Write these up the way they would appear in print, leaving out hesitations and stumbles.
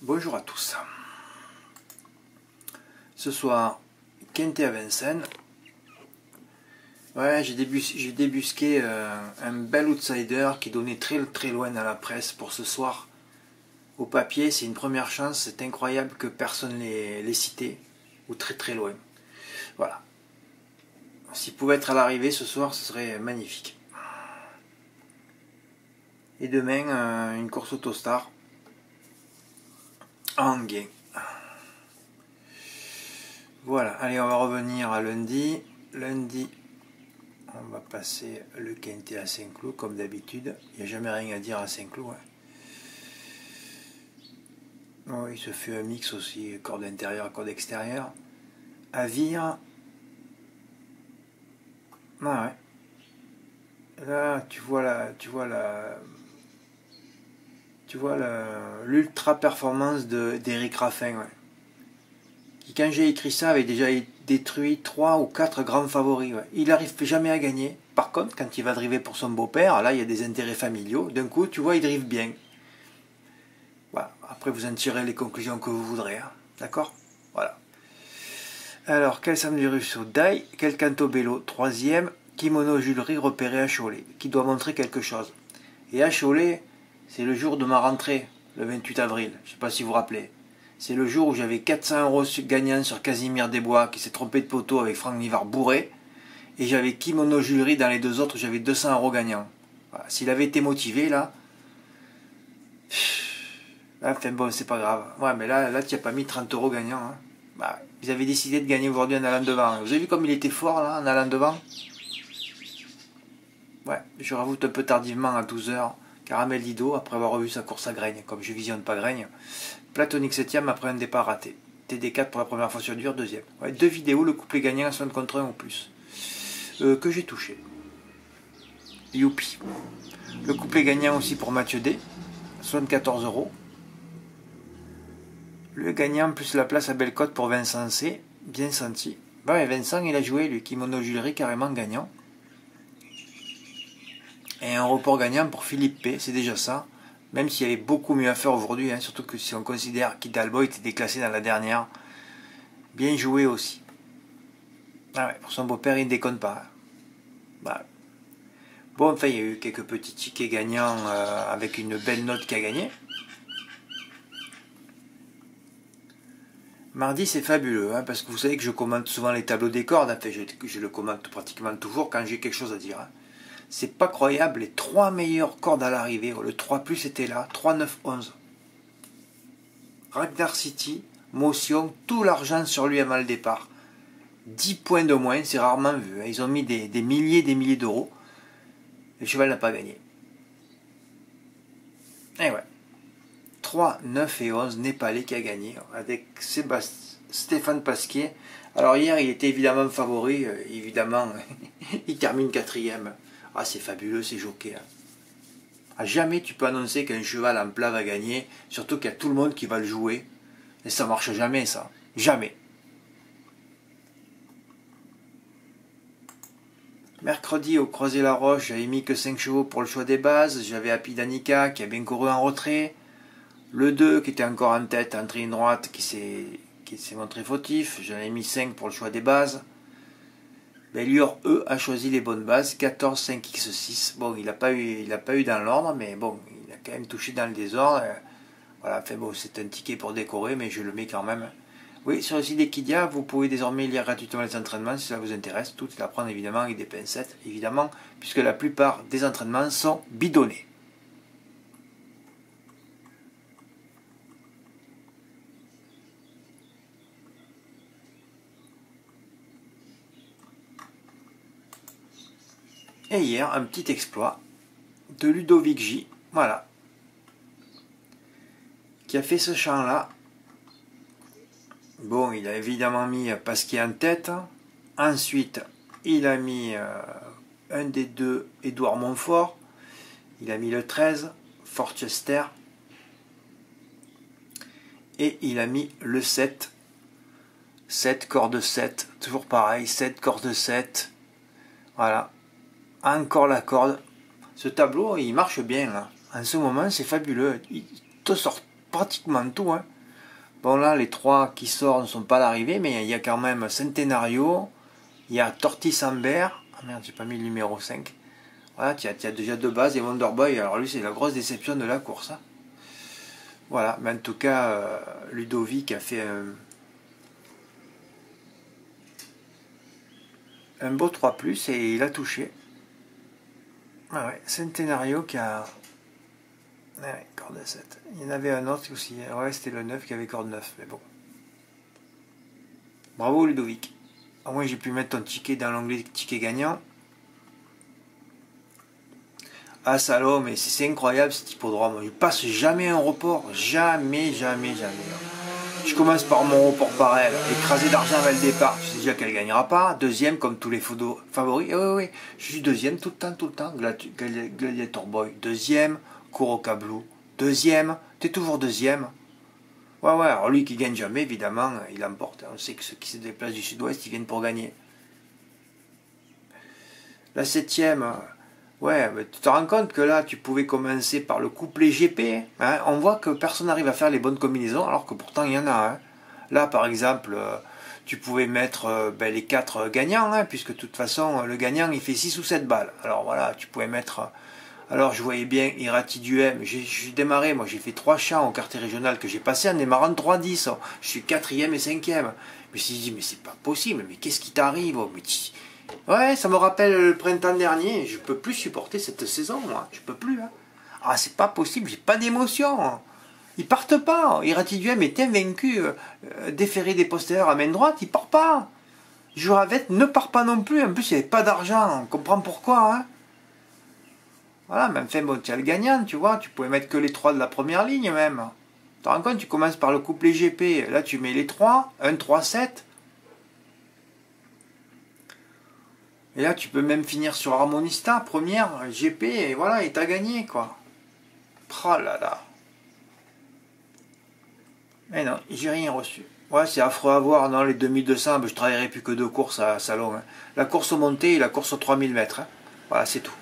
Bonjour à tous. Ce soir, Quintet à Vincennes. Ouais, j'ai débusqué un bel outsider qui donnait très loin dans la presse pour ce soir. Au papier, c'est une première chance, c'est incroyable que personne l'ait cité, ou très loin. Voilà. S'il pouvait être à l'arrivée ce soir, ce serait magnifique. Et demain, une course Autostar en gain. Voilà, allez, on va revenir à lundi. Lundi, on va passer le Quintet à Saint-Cloud, comme d'habitude. Il n'y a jamais rien à dire à Saint-Cloud. Hein. Oh, il se fait un mix aussi, corde intérieure, corde extérieure. À Vire. Ah ouais. Là, tu vois l'ultra performance d'Éric Raffin. Ouais. Qui, quand j'ai écrit ça, avait déjà détruit 3 ou 4 grands favoris. Ouais. Il n'arrive jamais à gagner. Par contre, quand il va driver pour son beau-père, là, il y a des intérêts familiaux. D'un coup, tu vois, il drive bien. Voilà. Après, vous en tirez les conclusions que vous voudrez. Hein. D'accord ? Voilà. Alors, quel samedi russe au Dai, quel Cantobello, 3e, Kimono Julerie repéré à Cholet, qui doit montrer quelque chose. Et à Cholet, c'est le jour de ma rentrée, le 28 avril. Je ne sais pas si vous vous rappelez. C'est le jour où j'avais 400 € gagnants sur Casimir Desbois, qui s'est trompé de poteau avec Franck Nivard bourré. Et j'avais Kimono Julerie dans les deux autres, j'avais 200 € gagnants. Voilà. S'il avait été motivé, là... Enfin bon, c'est pas grave. Ouais, mais là tu n'as pas mis 30 € gagnants. Hein. Bah, ils avaient décidé de gagner aujourd'hui en allant devant. Vous avez vu comme il était fort, là, en allant devant? Ouais, je rajoute un peu tardivement à 12 h. Caramel Dido, après avoir revu sa course à Graigne. Comme je visionne pas Graigne. Platonique 7ème après un départ raté. TD4 pour la première fois sur dur, 2ème. Ouais, 2 vidéos, le couplet gagnant à 60 contre 1 ou plus. Que j'ai touché. Youpi. Le couplet gagnant aussi pour Mathieu D. 74 €. Le gagnant plus la place à Bellecote pour Vincent C. Bien senti. Ouais, Vincent, il a joué, lui, Kimono Julerie, carrément gagnant. Et un report gagnant pour Philippe P. C'est déjà ça. Même s'il y avait beaucoup mieux à faire aujourd'hui, hein, surtout que si on considère qu'Hidalgo était déclassé dans la dernière. Bien joué aussi. Ah ouais, pour son beau-père, il ne déconne pas. Hein. Bah. Bon, enfin, il y a eu quelques petits tickets gagnants avec une belle note qui a gagné. Mardi, c'est fabuleux, hein, parce que vous savez que je commente souvent les tableaux des cordes. Enfin, je le commente pratiquement toujours quand j'ai quelque chose à dire. Hein. C'est pas croyable, les 3 meilleures cordes à l'arrivée. Le 3+, était là, 3, 9, 11. Ragnar City, Motion, tout l'argent sur lui à mal départ. 10 points de moins, c'est rarement vu. Hein. Ils ont mis des milliers d'euros. Le cheval n'a pas gagné. Et ouais. 3, 9 et 11, Népalais qui a gagné avec Stéphane Pasquier. Alors hier, il était évidemment favori. Évidemment, il termine 4ème. Ah, c'est fabuleux, c'est jockey. Hein. À jamais tu peux annoncer qu'un cheval en plat va gagner, surtout qu'il y a tout le monde qui va le jouer. Et ça marche jamais, ça. Jamais. Mercredi, au Croisé-la-Roche, j'avais mis que 5 chevaux pour le choix des bases. J'avais Happy Danica qui a bien couru en retrait. Le 2 qui était encore en tête, en ligne droite, qui s'est montré fautif. J'en ai mis 5 pour le choix des bases. Bellior, a choisi les bonnes bases. 14, 5, X6. Bon, il n'a pas eu dans l'ordre, mais bon, il a quand même touché dans le désordre. Voilà, enfin bon, c'est un ticket pour décorer, mais je le mets quand même. Oui, sur le site d'Equidia, vous pouvez désormais lire gratuitement les entraînements si ça vous intéresse. Tout est à prendre évidemment avec des pincettes, évidemment, puisque la plupart des entraînements sont bidonnés. Et hier, un petit exploit de Ludovic J. Voilà. Qui a fait ce champ-là. Bon, il a évidemment mis Pasquier en tête. Ensuite, il a mis un des deux, Édouard Montfort. Il a mis le 13, Forchester. Et il a mis le 7. 7, corde 7. Toujours pareil, 7, corde 7. Voilà. Encore la corde. Ce tableau, il marche bien. Là. En ce moment, c'est fabuleux. Il te sort pratiquement tout. Hein. Bon là, les 3 qui sortent ne sont pas à l'arrivée, mais il y a quand même Centenario, il y a Tortis Amber, ah merde, j'ai pas mis le numéro 5. Voilà, tu as déjà 2 bases et Wonderboy, alors lui c'est la grosse déception de la course. Hein. Voilà, mais en tout cas, Ludovic a fait un beau 3+, et il a touché. Ah ouais, Centenario qui a... Ah ouais, corde 7. Il y en avait un autre aussi, ouais, c'était le 9 qui avait corde 9, mais bon. Bravo Ludovic. Au moins j'ai pu mettre ton ticket dans l'onglet ticket gagnant. Ah salaud, mais c'est incroyable cet hippodrome. Je passe jamais un report. Jamais, jamais, jamais. Je commence par mon report par elle. Écrasé d'argent avec le départ. Tu sais déjà qu'elle ne gagnera pas. Deuxième, comme tous les favoris. Oui, oui, je suis deuxième tout le temps, tout le temps. Gladiator Boy. Deuxième. Kuroka Blue. Deuxième. T'es toujours deuxième. Ouais, ouais. Alors lui qui gagne jamais, évidemment, il emporte. On sait que ceux qui se déplacent du sud-ouest, ils viennent pour gagner. La 7e. Ouais, mais tu te rends compte que là, tu pouvais commencer par le couplet GP. Hein. On voit que personne n'arrive à faire les bonnes combinaisons, alors que pourtant il y en a. Hein. Là, par exemple, tu pouvais mettre les 4 gagnants, hein, puisque de toute façon, le gagnant, il fait 6 ou 7 balles. Alors voilà, tu pouvais mettre... Alors je voyais bien Irati Duhem. J'ai démarré, moi j'ai fait 3 champs au quartier régional que j'ai passé en démarrant 3-10. Je suis 4e et 5e. Je me suis dit, mais c'est pas possible, mais qu'est-ce qui t'arrive? Ouais, ça me rappelle le printemps dernier. Je peux plus supporter cette saison, moi. Je peux plus. Hein. Ah, c'est pas possible. J'ai pas d'émotion. Ils partent pas. Irati Duhem est invaincu. Déféré des postérieurs à main droite, il part pas. Jouravette ne part pas non plus. En plus, il n'y avait pas d'argent. On comprend pourquoi. Hein. Voilà, mais enfin, bon, tu as le gagnant, tu vois. Tu pouvais mettre que les 3 de la première ligne, même. Tu te rends compte, tu commences par le couplet GP. Là, tu mets les 3. 1, 3, 7. Et là, tu peux même finir sur Harmonista, première, GP, et voilà, et t'as gagné, quoi. Oh là là. Mais non, j'ai rien reçu. Ouais, c'est affreux à voir, non, les 2200, ben, je travaillerai plus que 2 courses à Salon. Hein. La course aux montées et la course aux 3000 mètres. Hein. Voilà, c'est tout.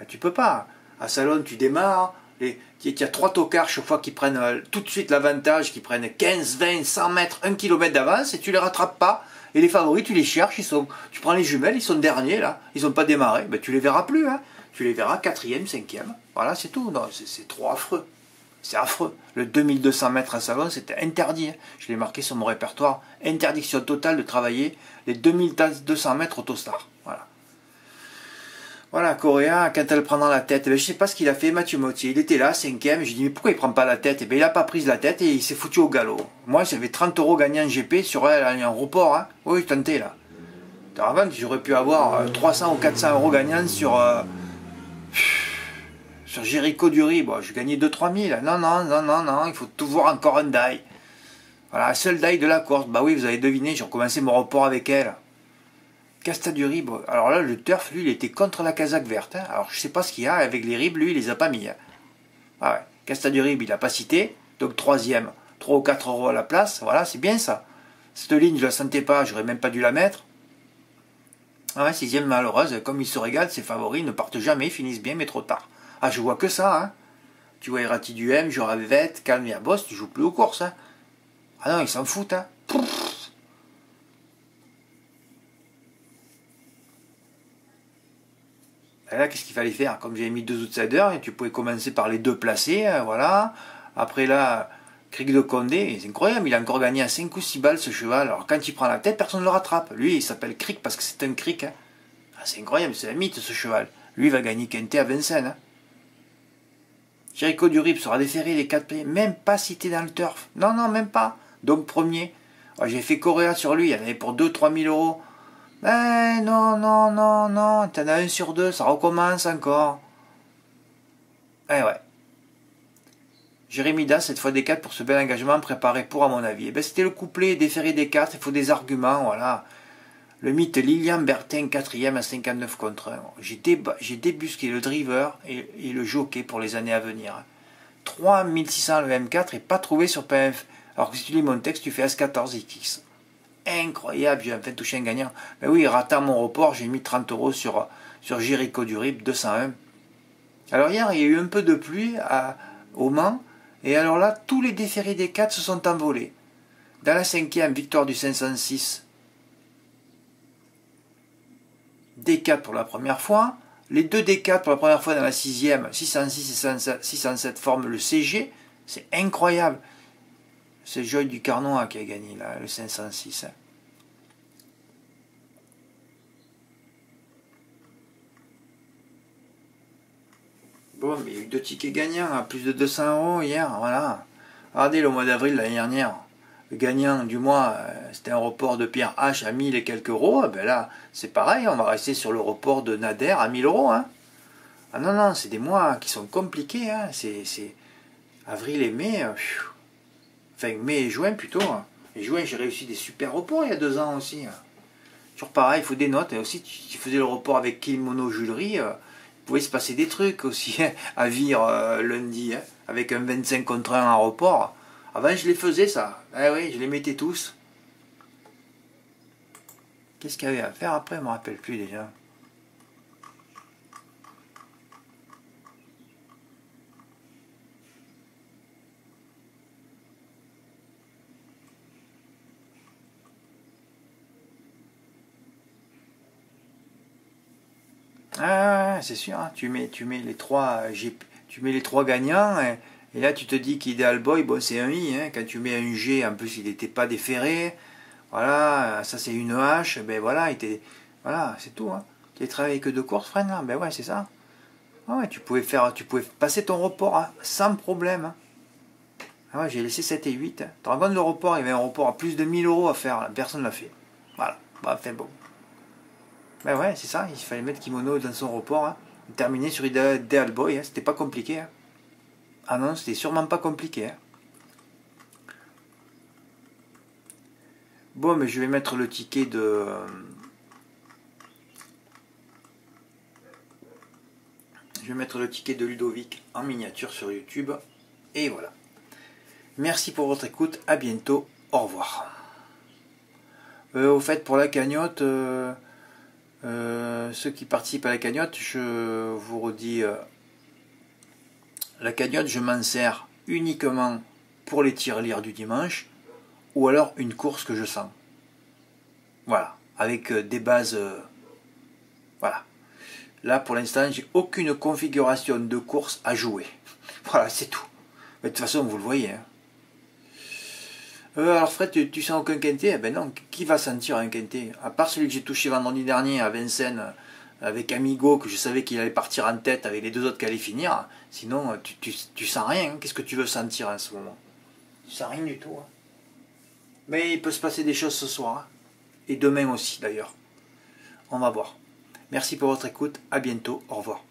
Ben, tu peux pas. À Salon, tu démarres, il y a 3 tocards chaque fois qui prennent tout de suite l'avantage, qui prennent 15, 20, 100 mètres, 1 km d'avance, et tu les rattrapes pas. Et les favoris, tu les cherches, tu prends les jumelles, ils sont derniers là, ils n'ont pas démarré, ben, tu les verras plus, hein. Tu les verras 4e, 5e, voilà c'est tout, non, c'est trop affreux, c'est affreux. Le 2200 mètres à Salon, c'était interdit, hein. Je l'ai marqué sur mon répertoire, interdiction totale de travailler les 2200 mètres Autostar, voilà. Voilà, Correa, quand elle prend dans la tête, ben, je sais pas ce qu'il a fait, Mathieu Mottier, il était là, 5e, j'ai dit mais pourquoi il prend pas la tête? Et ben il a pas pris la tête et il s'est foutu au galop. Moi j'avais 30 € gagnés en GP sur elle, en report, hein. Oui, tenté là. Avant, j'aurais pu avoir 300 ou 400 € gagnants sur Jericho Dury. Bon, je gagnais 2-3 000. Non, non, non, non, non, il faut toujours encore un die. Voilà, seul die de la course. Bah oui, vous avez deviné, j'ai recommencé mon report avec elle. Casta du Rib, alors là, le turf, lui, il était contre la casaque verte. Hein. Alors, je sais pas ce qu'il y a avec les ribs, lui, il les a pas mis. Hein. Ah ouais. Casta du Rib, il n'a pas cité. Donc, 3e, 3 ou 4 € à la place. Voilà, c'est bien ça. Cette ligne, je la sentais pas, j'aurais même pas dû la mettre. Ah ouais, 6e malheureuse, comme il se régale, ses favoris ne partent jamais, finissent bien, mais trop tard. Ah, je vois que ça, hein. Tu vois Irati Duhem, Joravette, Calmia Boss, tu joues plus aux courses, hein. Ah non, ils s'en foutent, hein. Et là, qu'est-ce qu'il fallait faire? Comme j'avais mis 2 outsiders, tu pouvais commencer par les 2 placés, voilà. Après là, Cric de Condé, c'est incroyable, il a encore gagné à 5 ou 6 balles ce cheval. Alors quand il prend la tête, personne ne le rattrape. Lui, il s'appelle Cric parce que c'est un Cric. Hein. Ah, c'est incroyable, c'est un mythe ce cheval. Lui, il va gagner Quintet à Vincennes. Hein. Jericho Durib sera déféré les 4 P, même pas cité dans le turf. Non, non, même pas. Donc premier. Oh, j'ai fait Correa sur lui, il y en avait pour 2-3 000 €. Eh non, non, non, non, t'en as 1 sur 2, ça recommence encore. Eh ouais. Jérémy Das, cette fois des 4 pour ce bel engagement préparé pour, à mon avis. Eh ben, c'était le couplet déféré des 4, il faut des arguments, voilà. Le mythe Lilian Bertin, 4e à 59 contre 1. J'ai débusqué le driver et le jockey pour les années à venir. 3600 le M4 et pas trouvé sur PF. Alors que si tu lis mon texte, tu fais S14XX. Incroyable, j'ai enfin touché un gagnant. Mais oui, ratant mon report, j'ai mis 30 € sur Jericho Durib, 201. Alors hier, il y a eu un peu de pluie au Mans. Et alors là, tous les déférés des 4 se sont envolés. Dans la 5e, victoire du 506. D4 pour la première fois. Les deux D4 pour la première fois dans la 6e, 606 et 607 forment le CG. C'est incroyable. C'est Joy du Carnois qui a gagné là, le 506. Bon, mais il y a eu 2 tickets gagnants à plus de 200 € hier, voilà. Regardez le mois d'avril l'année dernière. Le gagnant du mois, c'était un report de Pierre H à 1000 et quelques euros. Ben là, c'est pareil, on va rester sur le report de Nader à 1000 €. Hein. Ah non, non, c'est des mois qui sont compliqués. Hein. C'est avril et mai. Enfin, mai et juin plutôt. Hein. Et juin, j'ai réussi des super reports il y a 2 ans aussi. Hein. Toujours pareil, il faut des notes. Et aussi, tu faisais le report avec Kimono Julerie. Il pouvait se passer des trucs aussi hein, à Vire lundi. Hein, avec un 25 contre 1 en report. Avant, je les faisais, ça. Eh oui, je les mettais tous. Qu'est-ce qu'il y avait à faire après? Je ne me rappelle plus déjà. Ah, c'est sûr. Hein, tu mets les trois gagnants. Et là, tu te dis qu'Ideal Boy, bon, c'est un I. Hein, quand tu mets un G, en plus, il n'était pas déféré. Voilà, ça c'est une H, ben voilà, voilà, c'est tout. Hein. Tu as travaillé que de course, Fred, là? Ben ouais, c'est ça. Ah ouais, tu pouvais passer ton report hein, sans problème. Hein. Ah ouais, j'ai laissé 7 et 8. Hein. Tu te rends compte le report? Il y avait un report à plus de 1000 € à faire, personne ne l'a fait. Voilà, bah, enfin bon. Ben ouais, c'est ça, il fallait mettre Kimono dans son report. Hein. Terminer sur Ideal Boy, hein. C'était pas compliqué. Hein. Ah non, c'était sûrement pas compliqué. Hein. Bon, mais je vais mettre le ticket de... Je vais mettre le ticket de Ludovic en miniature sur YouTube. Et voilà. Merci pour votre écoute. À bientôt. Au revoir. Au fait, pour la cagnotte, ceux qui participent à la cagnotte, je vous redis, la cagnotte, je m'en sers uniquement pour les tirelires du dimanche ou alors une course que je sens. Voilà. Avec des bases... voilà. Là, pour l'instant, j'ai aucune configuration de course à jouer. Voilà, c'est tout. Mais de toute façon, vous le voyez. Hein. Alors Fred, tu sens aucun quintet? Eh ben non, qui va sentir un quintet? À part celui que j'ai touché vendredi dernier à Vincennes, avec Amigo, que je savais qu'il allait partir en tête avec les 2 autres qui allaient finir. Sinon, tu sens rien. Qu'est-ce que tu veux sentir en ce moment? Tu sens rien du tout. Hein. Mais il peut se passer des choses ce soir. Hein. Et demain aussi, d'ailleurs. On va voir. Merci pour votre écoute. À bientôt. Au revoir.